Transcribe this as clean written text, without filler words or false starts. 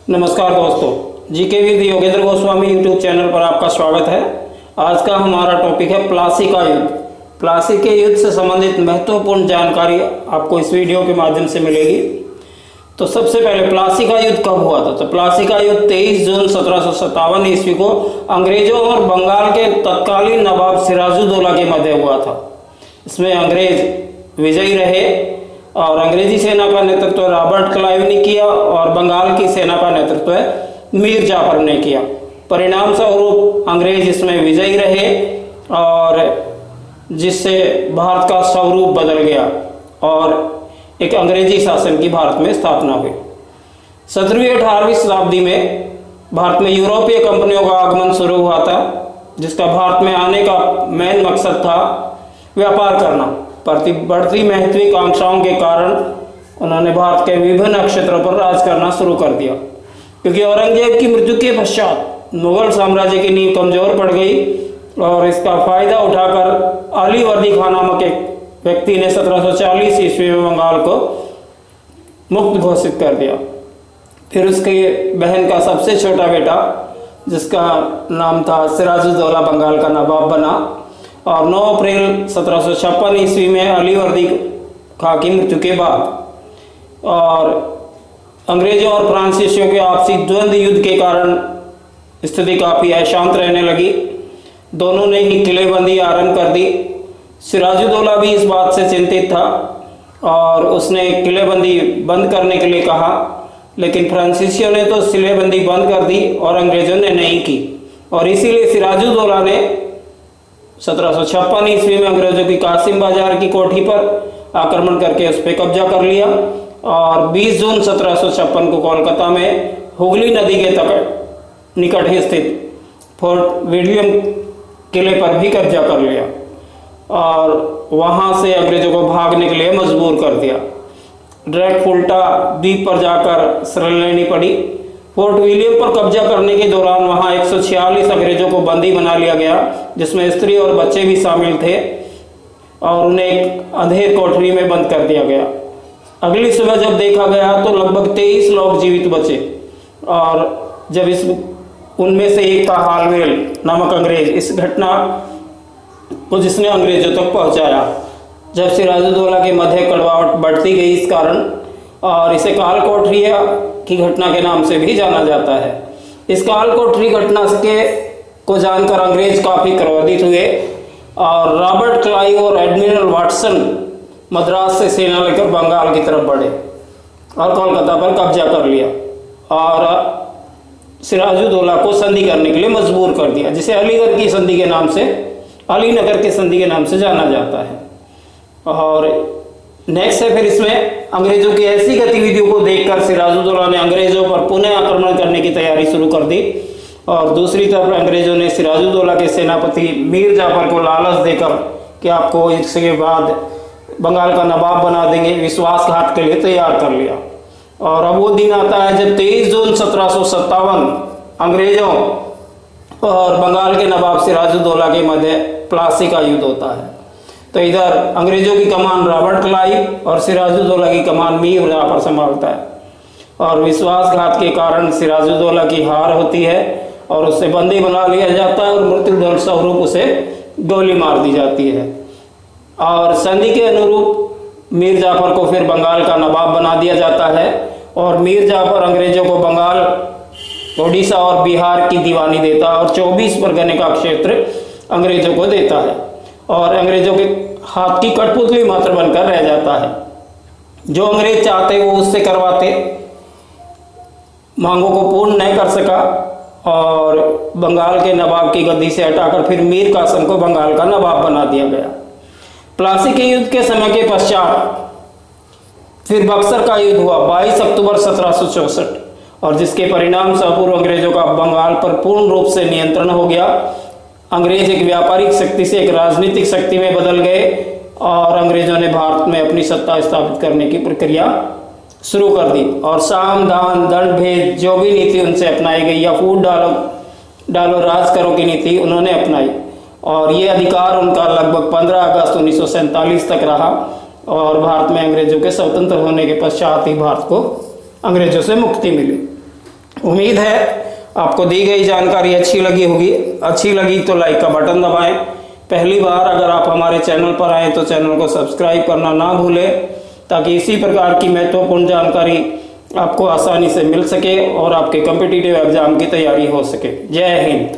नमस्कार दोस्तों, GK with Yogendra Goswami YouTube channel पर आपका स्वागत है। आज का हमारा टॉपिक है प्लासी का युद्ध। प्लासी के युद्ध से संबंधित महत्वपूर्ण जानकारी आपको इस वीडियो के माध्यम से मिलेगी। तो सबसे पहले प्लासी का युद्ध कब हुआ था? तो प्लासी का युद्ध 23 जून 1757 ईस्वी को अंग्रेजों और बंगाल के तत्कालीन नवाब सिराजुद्दौला के मध्य हुआ था। इसमें अंग्रेज विजयी रहे और अंग्रेजी सेना का नेतृत्व रॉबर्ट क्लाइव ने किया और बंगाल की सेना का नेतृत्व मीर जाफर ने किया। परिणाम स्वरूप अंग्रेज इसमें विजयी रहे और जिससे भारत का स्वरूप बदल गया और एक अंग्रेजी शासन की भारत में स्थापना हुई। 17वीं 18वीं शताब्दी में भारत में यूरोपीय कंपनियों का आगमन शुरू हुआ था, जिसका भारत में आने का मेन मकसद था व्यापार करना। बढ़ती महत्वाकांक्षाओं के कारण उन्होंने भारत के विभिन्न क्षेत्रों पर राज करना शुरू कर दिया। क्योंकि औरंगजेब की मृत्यु के पश्चात मुगल साम्राज्य की नींव कमजोर पड़ गई और इसका फायदा उठाकर अली वर्दी खान नामक एक व्यक्ति ने 1740 ईस्वी में बंगाल को मुक्त घोषित कर दिया। फिर उसके बहन का सबसे छोटा बेटा, जिसका नाम था सिराजुद्दौला, बंगाल का नवाब बना और 9 अप्रैल 1756 ईस्वी में अली वर्दी खान की मृत्यु के बाद और अंग्रेजों और फ्रांसीसियों के आपसी द्वंद्व युद्ध के कारण स्थिति काफ़ी अशांत रहने लगी। दोनों ने ही किलेबंदी आरंभ कर दी। सिराजुद्दौला भी इस बात से चिंतित था और उसने किलेबंदी बंद करने के लिए कहा, लेकिन फ्रांसीसियों ने तो किलेबंदी बंद कर दी और अंग्रेजों ने नहीं की। और इसीलिए सिराजुद्दौला ने 1756 ईस्वी में अंग्रेजों की कासिम बाजार की कोठी पर आक्रमण करके उस पर कब्जा कर लिया और 20 जून 1756 को कोलकाता में हुगली नदी के तट निकट ही स्थित फोर्ट विलियम किले पर भी कब्जा कर लिया और वहां से अंग्रेजों को भागने के लिए मजबूर कर दिया। ड्रैगफुल्टा द्वीप पर जाकर शरण लेनी पड़ी। फोर्ट विलियम पर कब्जा करने के दौरान वहां 146 अंग्रेजों को बंदी बना लिया गया, जिसमें स्त्री और बच्चे भी शामिल थे और उन्हें एक अंधेर कोठरी में बंद कर दिया गया। अगली सुबह जब देखा गया तो लगभग 23 लोग जीवित बचे और जब उनमें से एक था हालवेल नामक अंग्रेज इस घटना को जिसने अंग्रेजों तक पहुंचाया। जब सिराजुद्दौला के मध्य कड़वाहट बढ़ती गई इस कारण और इसे काल कोठरी की घटना के नाम से भी जाना जाता है। इस काल कोठरी घटना को जानकर अंग्रेज काफ़ी क्रोधित हुए और रॉबर्ट क्लाइव और एडमिरल वाटसन मद्रास से सेना लेकर बंगाल की तरफ बढ़े और कोलकाता पर कब्जा कर लिया और सिराजुद्दौला को संधि करने के लिए मजबूर कर दिया, जिसे अलीगढ़ की संधि के नाम से, अलीनगर की संधि के नाम से जाना जाता है। और नेक्स्ट है फिर इसमें अंग्रेजों की ऐसी गतिविधियों को देखकर सिराजुद्दौला ने अंग्रेजों पर पुनः आक्रमण करने की तैयारी शुरू कर दी और दूसरी तरफ अंग्रेजों ने सिराजुद्दौला के सेनापति मीर जाफर को लालच देकर कि आपको इसके बाद बंगाल का नवाब बना देंगे, विश्वासघात के लिए तैयार कर लिया। और अब वो दिन आता है जब 23 जून 1757 अंग्रेजों और बंगाल के नवाब सिराजुद्दौला के मध्य प्लासी का युद्ध होता है। तो इधर अंग्रेजों की कमान रॉबर्ट क्लाइव और सिराजुद्दौला की कमान मीर जाफर संभालता है और विश्वासघात के कारण सिराजुद्दौला की हार होती है और उसे बंदी बना लिया जाता है और मृत्युदंड स्वरूप उसे गोली मार दी जाती है। और संधि के अनुरूप मीर जाफर को फिर बंगाल का नवाब बना दिया जाता है और मीर जाफर अंग्रेजों को बंगाल, ओडिशा और बिहार की दीवानी देता है और 24 परगने का क्षेत्र अंग्रेजों को देता है और अंग्रेजों के हाथ की कठपुतली मात्र बनकर रह जाता है। जो अंग्रेज चाहते वो उससे करवाते, मांगों को पूर्ण नहीं कर सका और बंगाल के नवाब की गद्दी से हटाकर फिर मीर कासिम को बंगाल का नवाब बना दिया गया। प्लासी के युद्ध के समय के पश्चात फिर बक्सर का युद्ध हुआ 22 अक्टूबर 1764 और जिसके परिणाम स्वरूप अंग्रेजों का बंगाल पर पूर्ण रूप से नियंत्रण हो गया। अंग्रेज एक व्यापारिक शक्ति से एक राजनीतिक शक्ति में बदल गए और अंग्रेजों ने भारत में अपनी सत्ता स्थापित करने की प्रक्रिया शुरू कर दी और साम दान दंड भेद जो भी नीति उनसे अपनाई गई या फूट डालो राज करो की नीति उन्होंने अपनाई और ये अधिकार उनका लगभग 15 अगस्त 1947 तक रहा और भारत में अंग्रेजों के स्वतंत्र होने के पश्चात ही भारत को अंग्रेजों से मुक्ति मिली। उम्मीद है आपको दी गई जानकारी अच्छी लगी होगी। अच्छी लगी तो लाइक का बटन दबाएं। पहली बार अगर आप हमारे चैनल पर आए तो चैनल को सब्सक्राइब करना ना भूलें, ताकि इसी प्रकार की महत्वपूर्ण जानकारी आपको आसानी से मिल सके और आपके कॉम्पिटिटिव एग्जाम की तैयारी हो सके। जय हिंद।